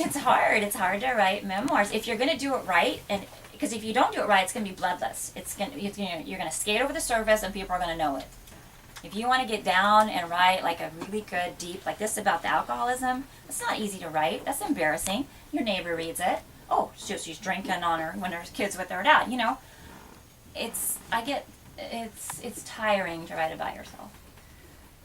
it's hard. It's hard to write memoirs if you're going to do it right, and because if you don't do it right, it's going to be bloodless. You're going to skate over the surface, and people are going to know it. If you want to get down and write like a really good, deep, like this about the alcoholism, it's not easy to write. That's embarrassing. Your neighbor reads it. Oh, she's drinking on her when her kid's with her dad. You know, it's tiring to write about yourself.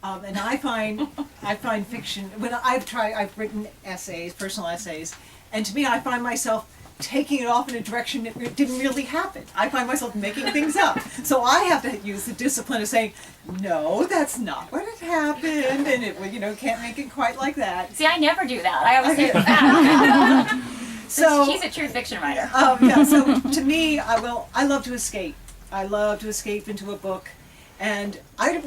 And I find fiction, when I've written essays, personal essays, and to me I find myself taking it off in a direction that didn't really happen. I find myself making things up. So I have to use the discipline of saying, no, that's not what had happened, and it, can't make it quite like that. See, I never do that. I always say it's bad. So she's a true fiction writer. So to me, I love to escape. I love to escape into a book, and I've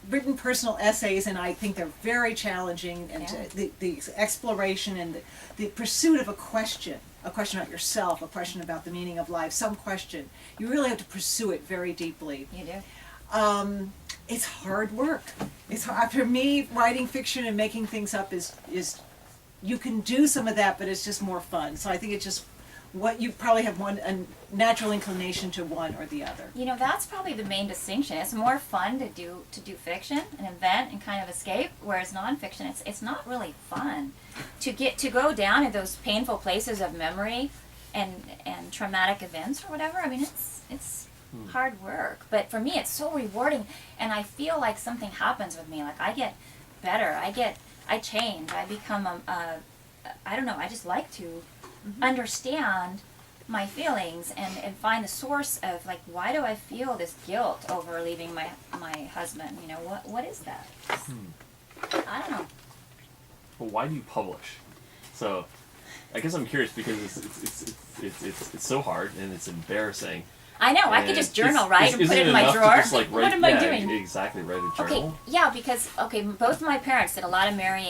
written personal essays, and I think they're very challenging, and the exploration and the pursuit of a question about yourself, a question about the meaning of life, some question. You really have to pursue it very deeply. You do. It's hard work. It's hard. For me, writing fiction and making things up is you can do some of that, but it's just more fun. So I think it's just what you probably have a natural inclination to one or the other. That's probably the main distinction. It's more fun to do fiction and invent and kind of escape, whereas nonfiction, it's not really fun to go down in those painful places of memory and traumatic events or whatever. I mean, it's hard work, but for me, it's so rewarding, and I feel like something happens with me. Like I get better. I change. I become I don't know. I just like to understand my feelings and find the source of, like, why do I feel this guilt over leaving my husband? What is that? I don't know. Well, why do you publish? So, I guess I'm curious because it's so hard and it's embarrassing. I know. I could just journal, right, and put it in my drawer. Just, like, what am I doing? Exactly, write a journal. Okay, yeah, because both my parents did a lot of marrying.